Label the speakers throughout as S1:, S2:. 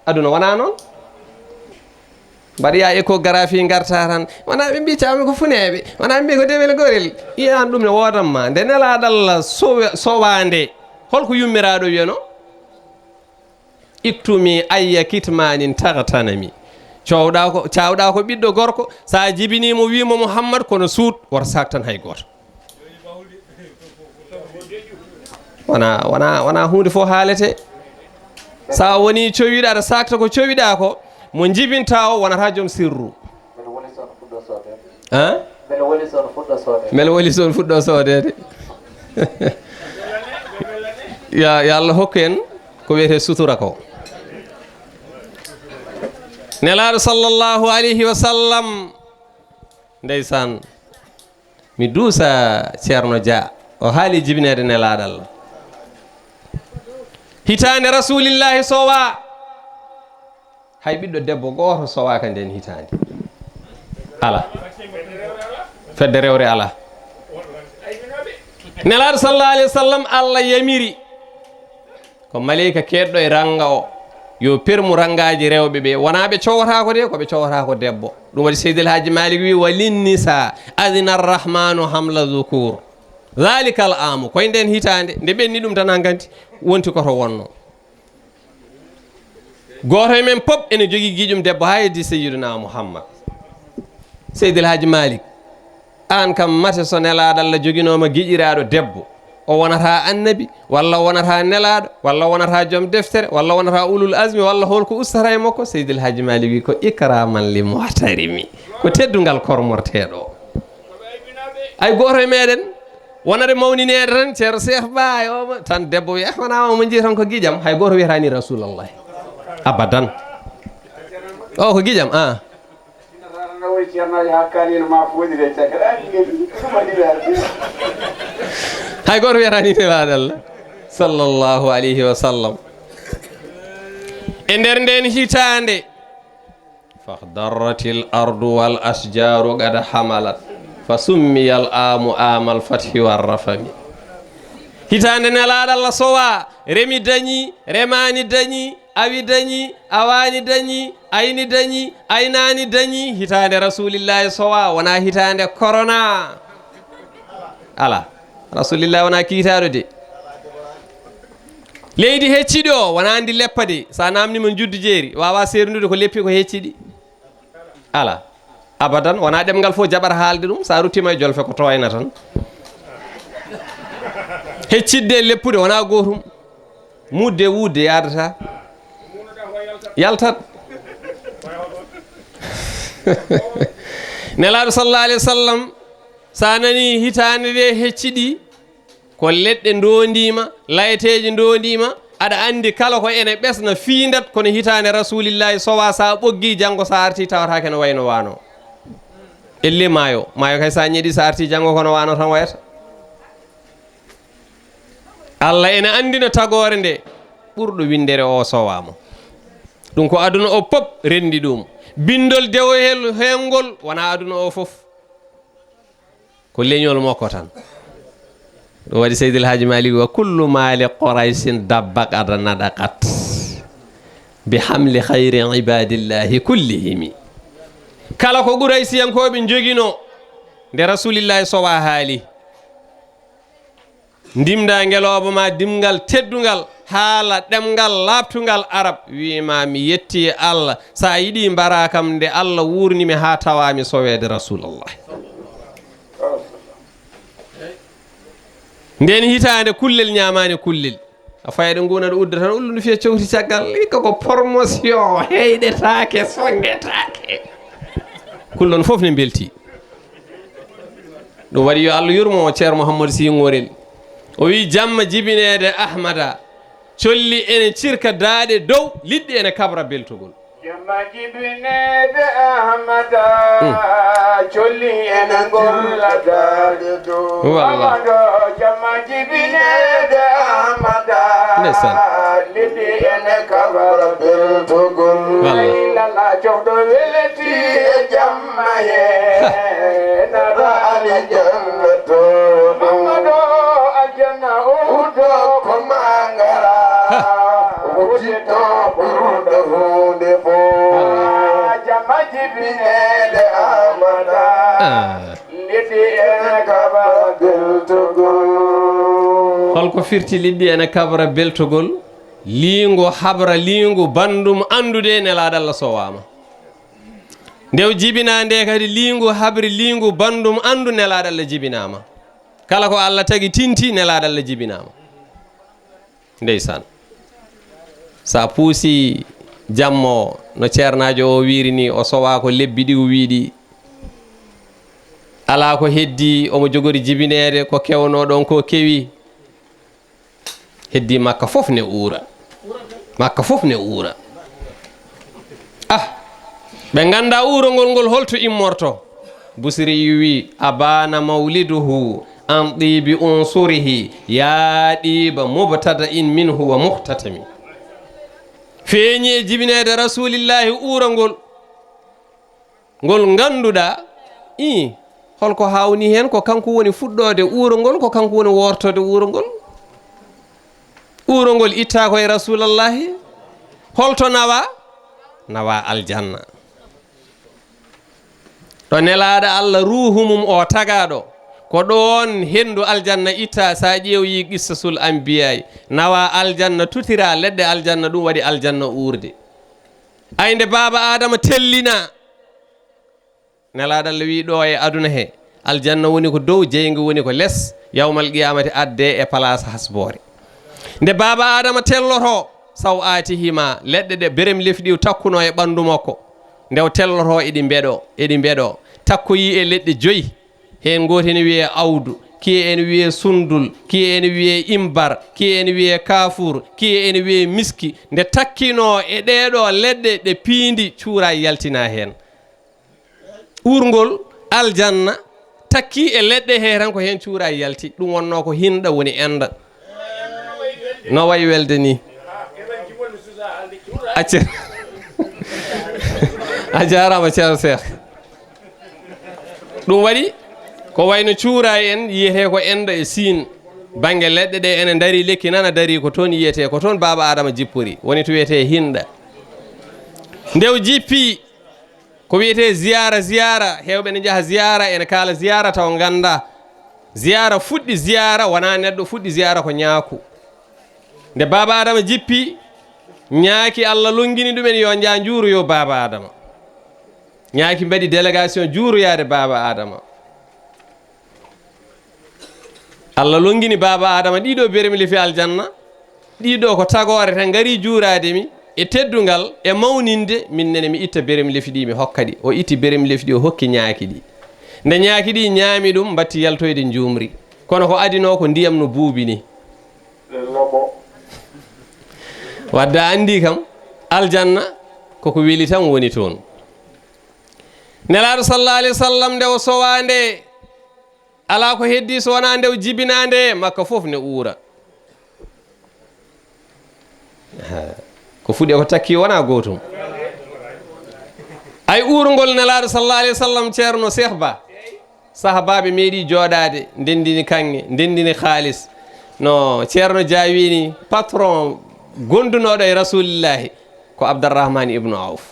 S1: aduna wana non mbaɗa échographie garta tan wona ɓe mbi cawmi ko funeɓe wona mbi ko dewel gorel iyan ɗum ne wodanma nde nelaɗalla sowande holko yummiraɗo wiyano iktumi ayya kitmanin tagatanami cawɗa ko ɓiɗɗo gorko sa jibinimo wimo Mouhammad kono suut woto saktan hay goto wona hunde fof haalete sa woni cowiɗa aɗa sakta ko cowiɗa ko mo jibinta o wonata joom sirru beele woli son fuɗɗo soodede ya Allah hokku en ko wiyete sutura ko nelaɗo sallllahu alayhi wa sallam ndeysan mi duusa ceerno Dia o haali jibinede nelaɗo Allah hitande rasulillahi sowa hay ɓiɗɗo debbo goto sowaka nden hitande ala fedde rewre ala nelaɗo sallallahu alayhi wa sallam Allah yamiri ko maleyka keɗɗo e ranga o yo permu rangaji rewɓe ɓe wona ɓe cowotako de koɓe cowotako debbo ɗum waɗi Seydil Hadji Malick wi walinnisa adina arrahmanu hamla zucour dhalika al amu koye nden hitande nde ɓenni ɗum tan hankanti wonti koto wonno goto e men pop ene jogui guiƴum debbo ha heddi Seydina Mouhammad Seydil Hadji Malick an kam mate so nelaɗo Allah joguinoma guiƴiraɗo debbo o wonata annabi walla wonata nelaɗo walla wonata joom deftere walla wonata ulul asmi walla holko ustata e makko Seydil Hadji Malick wi ko ikraman li muhtarimi ko teddugal kormorteɗo ay goto e meɗen wonade mawninede tan ceerno Cheikh Ba o tan debbo wi wona omo jii tan ko guiƴam hay goto wiyata ni rasulullah abadan o ko guiƴam hay goto wiyata ni nelaɗo Allah sallllahu alayhi wa sallam e nder nden hitande fahdarratil ardu wal asjaru qad hamalat fa summiya al amu amal fathi warrafami hitande nelaɗo Allah sowa remi dañi remani dañi awi dañi awani dañi ayni dañi aynani dañi hitande rasulillahi sowa wona hitande corona ala rasulillahi wona kiitaɗo de leydi hecciɗi o wona andi leppa de sa namnimo juddu jeeri wawa sernude ko leppi ko hecciɗi ala abadan wona ɗemgal fof jaɓata haalde ɗum sa ruttima e jolfe ko toyna tan heccidde e leppude wona gotum mudde wudde yadata yaltat nelaɗo sallallahu alayhi wa sallam sa nani hitande nde hecciɗi ko leɗɗe ndondima layeteji ndondima aɗa andi kala ko ene ɓesna fiindat kono hitande rasulillahi sowa sa ɓoggi janggo sa arti tawata kene wayno wano elle maayo kay sa ñeeɗi sa arti janggo kono wano tan wayata Allah ene andina tagore nde ɓurɗo windere o sowama ɗum ko aduna o pop rendi ɗum bindol dewoyel hengol wona aduna o fof ko leñol makko tan ɗum waɗi Seydil Hadji Malick wa kullu mali qouraysin dabba qad nadaqat bi hamli khayri ibadillahi kullihimi kala ko Qouraysiyankoɓe joguino nde rasulillahi sowa haali ndimda ngeloba ma dimgal teddugal haala ɗemgal labtugal arab wima mi yetti Allah sa yiɗi mbara kam nde Allah wurnimi ha tawami sowede rasulullah nden hitande kullel ñamani kullel a fayde guna ɗo udda tan ulludu fiye cowti caggal ikka ko promotion heyɗetake songetake kullon foof ne belti ɗum waɗi yo Allah yurmo ceerno Mouhamadou Sy Ngorel o wi jamma jibinede Ahmada colli ene cirka daaɗe dow liɗɗi ene kabra beltogol jamma jibinede Ahmada colli ene golla daaɗe dow Ahmado jamma jibinede Ahmada liɗɗi ene kabra beltogol lala cofɗo weleti e jamma he nara ali jannato Ahmado aljanna udo ko mangara udo ɓurɗo holko firti liɗɗi ene kabra beltogol liingo habra liingo bandum andude nelaɗo Allah sowama ndew jibinande kadi liingo habri liingo bandum andu nelaɗo Allah jibinama kala ko Allah tagi tinti nelaɗo Allah jibinama ndeysan sa puusi jammo no ceernajo o wiiri ni o sowa ko lebbi ɗi o wiiɗi ala ko heddi omo jogori jibinede ko kewno ɗon ko kewi heddi makka fof ne uura makka fof ne uura ɓe ganda uurongol ngol holto immorto busiri wi abana mawliduhu an ɗibi unsurihi ya ɗiba mubtada in minhu wa muhtatami feeñi e jibinede rasulillahi uurongol ngol ganduɗa holko hawni hen ko kanko woni fuɗɗode uurongol ko kanko woni wortode uurongol uurongol itta koye rasulallahi holto nawa aljanna ɗo nelaɗo Allah ruhu mum o tagaɗo ko ɗon hendu aljanna itta sa ƴeewi qissasul anbiyayi nawa aljanna tutira leɗɗe aljanna ɗum waɗi aljanna urde ayde baba adama tellina nelaɗo Allah wi ɗo e aduna he aljanna woni ko dow jeygu woni ko less yawmal qiyamati adde e place hasbore nde baba adama telloto saw atihima leɗɗe ɗe berem lefɗi takkuno e ɓandu makko ndew telloto eɗi mbeɗo takkoyi e leɗɗe joyi hen goti ene wiye awdu ki ene wiye sundul ki ene wiye imbar ki ene wiye kafur ki ene wiye miski nde takkino e ɗeɗo leɗɗe ɗe piindi cuura yaltina hen urgol aljanna takki e leɗɗe he tan ko hen cuura yalti ɗum wonno ko hinɗa woni enda no wayi welde ni acce a jarama ceerno Cheikh ɗum waɗi ko wayno cuura en yiyete ko enda e siin banggue leɗɗe ɗe ene daari lekki nana daari ko toon yiyete ko toon baba adama jippori woni to wiyete hinɗa ndew jippi ko wiyete ziyara hewɓe ne jaaha ziyara ene kala ziyara taw ganda ziyara fuɗɗi ziyara wona neɗɗo fuɗɗi ziyara ko ñaaku nde baba adama jippi ñaaki Allah longini ɗumen yo jaa juuroyo baba adama ñaaki mbaɗi délégation juuroyade baba adama Allah longini baba adama ɗiɗo beremi lefi aljanna ɗiɗo ko tagore tan gari juurademi e teddungal e mawninde min nene mi itta beremi lefi ɗi mi hokka ɗi o itti beremi lefi ɗi o hokki ñaaki ɗi nde ñaaki ɗi ñaami ɗum batti yaltoyde jumri kono ko adino ko ndiyam no buubi ni wadda andi kam aljanna koko weli tan woni toon nelaɗo sallallahu alaihi wasallam nde o sowande ala ko heddi so wona nde o jibinande makka fof ne uura ko fuɗi ko takki wona gotum ay uurngol nelaɗo sallallahu alaihi wasallam ceerno Cheikh Ba sahabaɓe meeɗi jooɗade ndendini kanŋe ndendini halis no ceerno jawini patron gondunoɗo e rasulillahi ko Abdourahmane ibnu Awf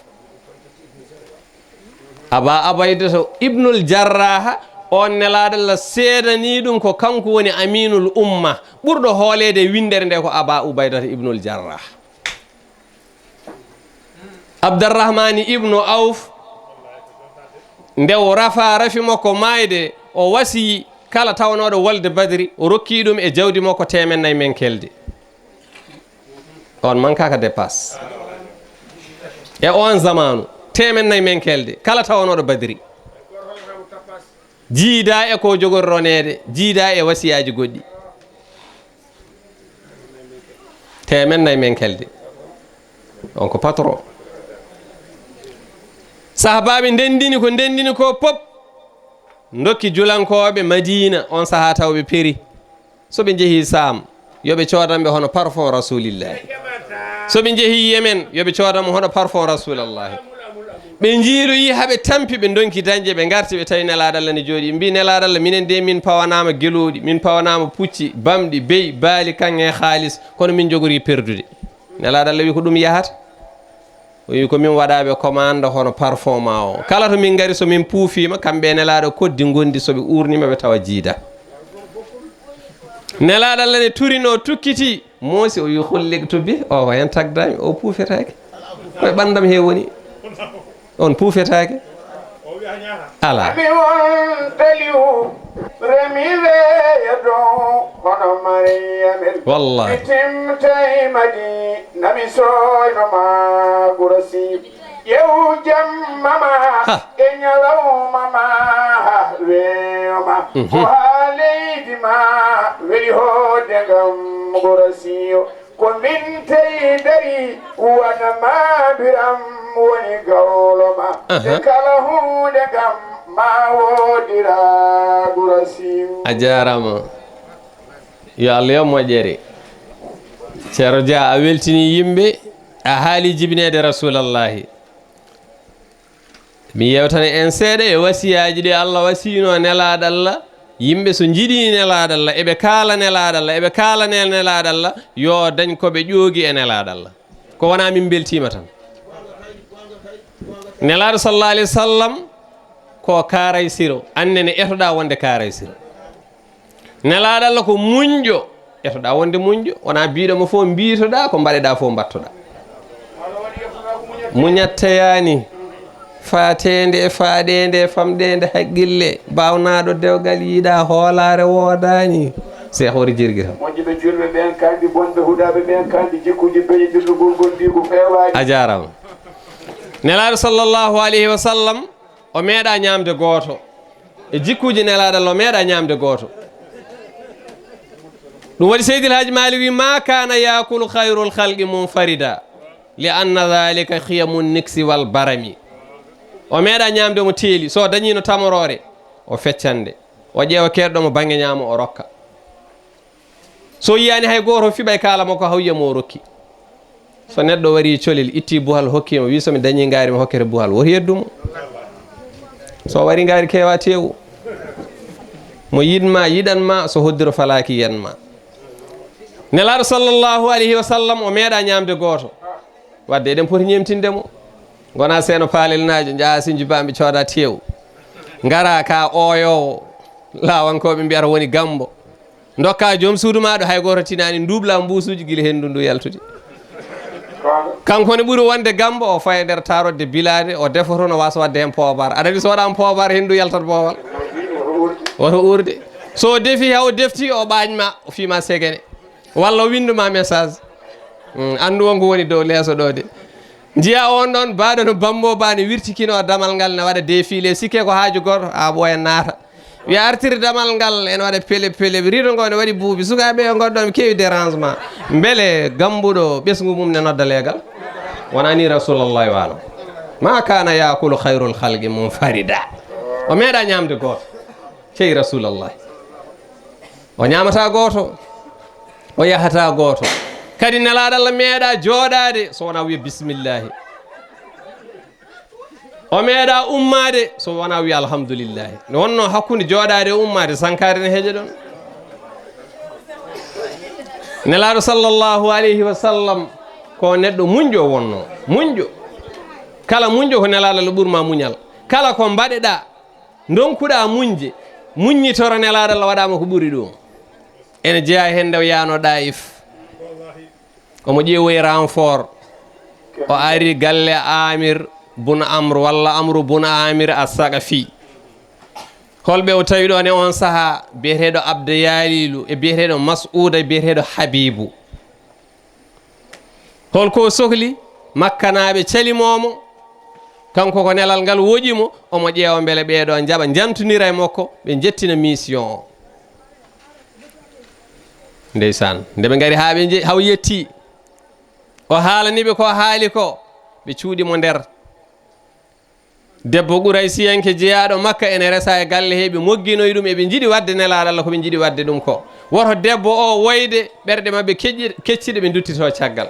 S1: aba abaydato ibnul jarraha on nelaɗo Allah seedani ɗum ko kanko woni aminul umma ɓurɗo hoolede windere nde ko aba ubaydata ibnul jarrah Abdourahmane ibnu Awf nde o rafi makko mayde o wasi kala tawnoɗo wolde badri o rokki ɗum e jawdi makko 400 men kelde on mankaka dépasse e on zamanu 400 men kelde kala tawnoɗo badri jiida e ko jogori ronede jiida e wasiyaji goɗɗi 400 men kelde on ko patron sahabaɓe ndendini ko pop dokki julankoɓe Madina on saha tawɓe peri soɓe jeehi Sam yoɓe codanɓe hono parfum rasulillahi soɓe jeehi Yemen yoɓe codanmo hono parfum rasulallahi ɓe jiiloyi haɓe tampi ɓe donki dañje ɓe garti ɓe tawi nelaɗo Allah ne jooɗi mbi nelaɗo Allah minen de min pawanama geloɗi min pawanama pucci bamɗi beyi baali kanŋe haalis kono min jogori perdude nelaɗo Allah wi ko ɗum yahata o wi ko min waɗaɓe commande hono parfum ma o kala to min gari so min puufima kamɓe nelaɗo koddi gondi soɓe urnima ɓe tawa jiida nelaɗo Allah ne turino tukkiti moosi o wi hollegto be o ko hen tagdami o puufetake koye ɓandam he woni on puufetake ala wallahi yew jammama e ñalawmama weema ko ha leydi ma weli hoode ngam gorasiyo ko min tawi dari wana mabiram woni gawloma e kala hunde ngam ma wodira gorasiyo a jarama yo Allah yo moƴƴere ceero Dia a weltini yimɓe a haali jibinede rasulallahi mi yewtane en seeɗa e wasiyaji ɗi Allah wasino nelaɗo Allah yimɓe so jiiɗi nelaɗo Allah eɓe kaala nelaɗo Allah eɓe kaalane nelaɗo Allah yo dañ koɓe ƴoogi e nelaɗo Allah ko wona min beltima tan nelaɗo sallallah alih wa sallam ko kaaray siro annene etoɗa wonde kaaray siro nelaɗo Allah ko muñƴo etoɗa wonde muñƴo wona biɗomo fof mbitoɗa ko mbaɗeɗa fof mbattoɗa muñatteyani fatende e faaɗende e famɗende haqqille bawnaɗo dewgal yiiɗa hoolare woodani cheikh wori jirguitam moƴƴiɓe julɓe ɓen kandi bonɓe huɗaɓe ɓen kandi jikkuji beyidirɗugol gondi ko fewani a jarama nelaɗo sallllahu alayhi wa sallam o meeɗa ñamde gooto e jikkuji nelaɗo Allah o meeɗa ñamde gooto ɗum waɗi seydil haji malik wi ma kana yakulu hayrul halqi munfarida li anna dhalika khiyamu niksi wal barami o meeɗa ñamde mo teeli so dañino tamorore o feccande o ƴeewa keɗɗo mo banggue ñaamo o rokka so yiyani hay goto fiɓay kala makko hawyamo o rokki so neɗɗo wari colel itti buhal hokkimo wi somi dañi ngaari mi hokkete buhal woto yeddumo so wari ngaari kewa tewu mo yiɗma yiɗanma so hoddiro falaki yenma nelaɗo sallllahu alayhi wa sallam o meeɗa ñamde goto wadde eɗen poti ñemtindemo gona Seno Palel najo jaa sinjubaɓe cooda tew gara ka oyowo lawankoɓe mbiyata woni gambo dokka joom suudu maɗo hay goto tinani dubla mbusuji guila hendu ndu yaltude kankone ɓuuri wonde gambo o faye nder tarodde bilade o defoto no wasa wadde hen pobar aɗa andi so waɗama pobar hendu yaltat boowal woto urde so defi haw defti o ɓañma o fima segene walla o winduma message andu wonko woni dow leeso ɗo de jiya on ɗon baɗo no bambo bani wirtikino damal ngal ne waɗa défilé sikke ko haaju goto a ɓooya naata wiya artiri damal ngal ene waɗa pele pele riido ngo ne waɗi buubi sukaɓe goɗɗo mi kewi dérangement beele gambuɗo ɓesgu mum ne nodda leegal wonani rasulullahi wano ma kana yakulu hayrul halqi munfarida o meeɗa ñamde goto ceyi rasulullahi o ñamata goto o yahata goto kadi nelaɗo Allah meeɗa jooɗade so wona wiya bisimillahi o meeɗa ummade so wona wiya alhamdoulillahi ne wonno hakkude jooɗade e ummade sankare ne heeƴe ɗon nelaɗo sallllahu alayhi wa sallam ko neɗɗo muñƴo wonno muñƴo kala muñƴo ko nelaɗo Allah ɓuurma muñal kala ko mbaɗeɗa donkuɗa muñje muññitoro nelaɗo Allah waɗama ko ɓuuri ɗum ene jeeya hen nde yano ɗaif omo ƴeewoyi renfort o ari galle Amir bun Amr walla Amru bun Amir as-Saqafi holɓe o tawi ɗon e on saaha biyeteɗo Abda Yalilu e biyeteɗo Mas'uda e biyeteɗo Habibu holko sohli makkanaɓe calimomo kanko ko nelal ngal woƴimo omo ƴeewa beele ɓeeɗo jaɓa jantonira e makko ɓe jettina mission o ndeysan nde ɓe gari haw yetti o haalaniɓe ko haali ko ɓe cuuɗimo nder debbo ɓuuray siyanke jeyaɗo makka ene resa e galle he ɓe mogginoy ɗum eɓe jiiɗi wadde nelaɗo Allah koɓe jiiɗi wadde ɗum ko woto debbo o woyde ɓerɗe mabɓe kecciɗe ɓe duttito caggal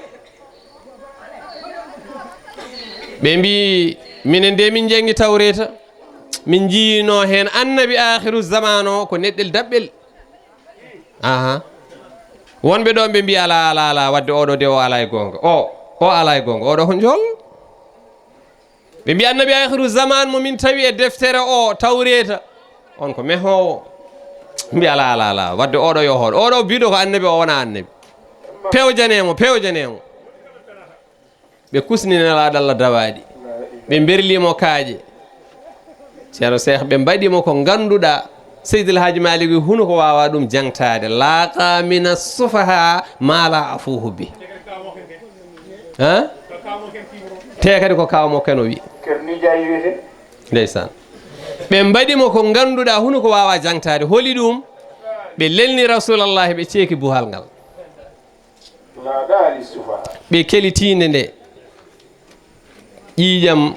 S1: ɓe mbi minen de min jengi tawreta min jiyino hen annabi akhiru zaman o ko neɗɗel daɓɓel aha wonɓe ɗon ɓe mbi ala wadde oɗo de o ala e gonga o ala e gonga oɗo ko jol ɓe mbi annabi akhiru zaman mo min tawi e deftere o tawreta on ko mehowo mbi ala wadde oɗo yo hoɗo oɗo biɗo ko annabi o wona annabi pewjanemo ɓe kusni nelaɗo Allah dawaɗi ɓe berlimo kaaƴe ceerno cheikh ɓe mbaɗimo ko ganduɗa Seydil Hadji Malick wi huno ko wawa ɗum jangtade laaqa mina sufaha ma la afuhu bi te kadi ko kaw mokken o wi ndeysan ɓe mbaɗimo ko ganduɗa huno ko wawa jangtade holi ɗum ɓe lelni rasulallahi ɓe ceeki buhal ngal ɓe kelitinde nde ƴiƴam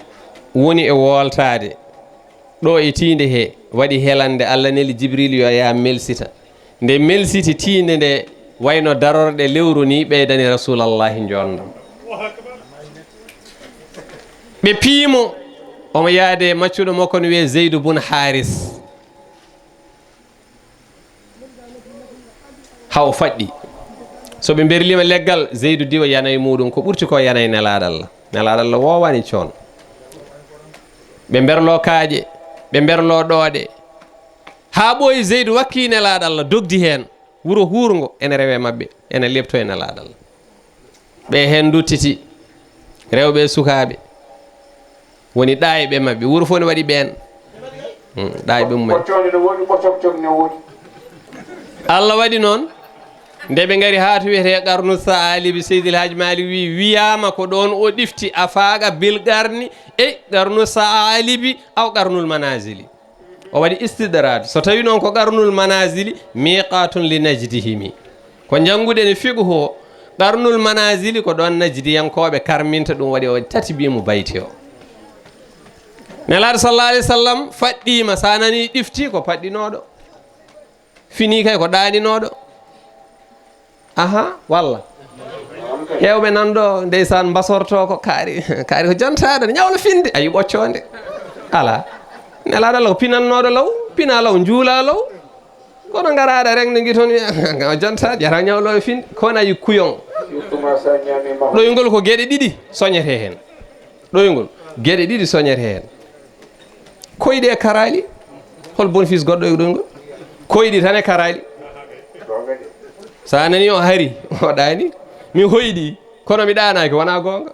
S1: woni e woltade ɗo e tinde he waɗi helande Allah neli Jibril yo ya melsita nde melsiti tinde nde wayno darorɗe lewru ni ɓeydani rasulallahi jondam ɓe piimo omo yaade maccuɗo makko no wiye Zeydou bun Haris haw faɗɗi so ɓe berlima leggal Zeydou diwa yanay muɗum ko ɓurti ko yanay nelaɗo Allah wowani coon ɓe berlo kaaƴe ɓe berlo ɗooɗe ha ɓooyi Zeydou wakki nelaɗo Allah dogdi hen wuro hurgo ene rewe mabɓe ene lepto e nelaɗo Allah ɓe hen duttiti rewɓe sukaɓe woni ɗayiɓe mabɓe wuro fof ne waɗi ɓen ɗayiɓe mumen Allah waɗi noon nde ɓe gari ha to wiyete qarnu saalibi Seydil Hadji Malick wi wiyama ko ɗon o ɗifti a faaqa bil qarni e qarnu saalibi aw qarnul manazili o waɗi istidrade so tawi noon ko qarnul manazili miqatun li najdihimi ko jannguɗe ne figu ho qarnul manazili ko ɗon najdiyankoɓe karminta ɗum waɗi o waɗi tati bimo bayti o nelaɗo sallallah alih w sallam faɗɗima sa nani ɗifti ko paɗɗinoɗo fini kay ko ɗaninoɗo aha walla hewɓe nanɗo ndeysan basorto ko kaari ko jantaɗo ne ñawla finde ayi ɓoccode ala nelaɗo Allah ko pinannoɗo law pina law juula law kono garaɗa rek ne guiton o jantaɗo yata ñawlo finde kono ayi kuyon ɗoygol ko gueɗe ɗiɗi soñete hen ɗoygol gueɗe ɗiɗi soñete hen koyɗi e karali hol bénéfice goɗɗo e ɗoygol koyɗi tan e karali sa nani o hari o ɗani mi hoyɗi kono mi ɗanaki wona gonga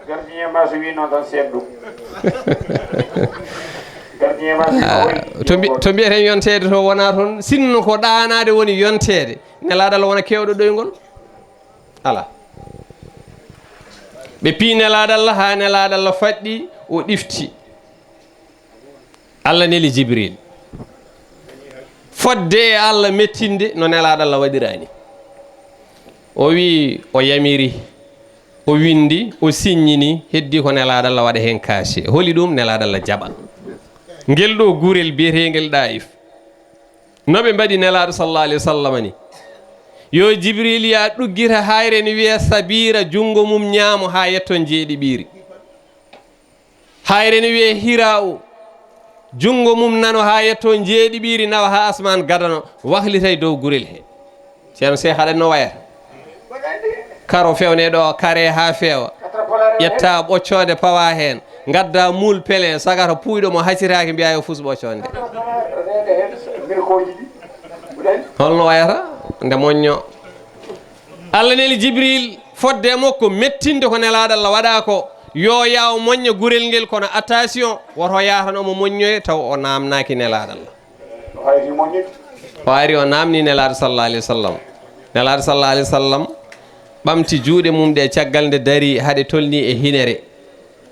S1: to mbiyeten yontede to wona toon sinno ko ɗanade woni yontede nelaɗo Allah wona kewɗo ɗoygol ala ɓe pi nelaɗo Allah ha nelaɗo Allah faɗɗi o ɗifti Allah neli Jibril fodde e Allah mettinde no nelaɗo Allah waɗirani o wi o yamiri o windi o signini heddi ko nelaɗo Allah waɗa hen kaasi holi ɗum nelaɗo Allah jaɓa ngel ɗo gurel biyetegel ɗaif noɓe mbaɗi nelaɗo sallallah alih wa sallam ni yo Jibril ya ɗuggita hayre ne wiya sabira jungo mum ñaamo ha yetton jeeɗi ɓiiri hayre ne wiye hira o jungo mum nano ha yetton jeeɗi ɓiiri nawa ha asman gadano wahlitay dow gurel he ceerno Cheikh aɗa no wayata karo fewne ɗo kare ha feewa ƴetta ɓoccode pawa hen gadda muul pele sagata puyɗo mo haccitaki mbiya yo fus ɓoccode holno wayata nde moñño Allah neli Jibril fodde makko mettinde ko nelaɗo Allah waɗa ko yo yaw moñña gurel ngel kono attention woto yatanomo moññoye taw o namnaki nelaɗo Allah o ari o namni nelaɗo sallallah alih wa sallam nelaɗo sallallah alih wa sallam ɓamti juuɗe mum ɗe caggal nde dari haɗe tolni e hinere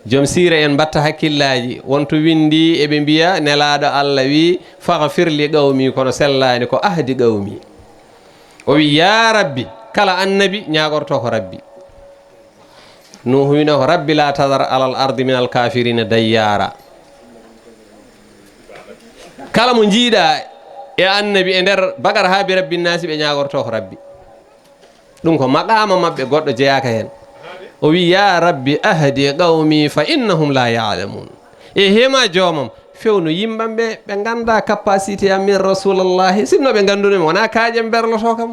S1: joom sira en mbatta hakkillaji wonto windi eɓe mbiya nelaɗo Allah wi faghfir li qawmi kono sellani ko ahdi qawmi o wi ya rabbi kala annabi ñagorto ko rabbi nuhu wino ko rabbi la tadar alal ardi min al kafirina dayyara kala mo jiiɗa e annabi e nder bagar ha bi rabbi nasi ɓe ñagorto ko rabbi ɗum ko maqama mabɓe goɗɗo jeyaka hen o wi ya rabbi ahdi qawmi fa innahum la ya'lamun e hema joomam fewno yimɓamɓe ɓe ganda capacité am min rasulallahi sinno ɓe gandunimi wona kaaƴem berloto kam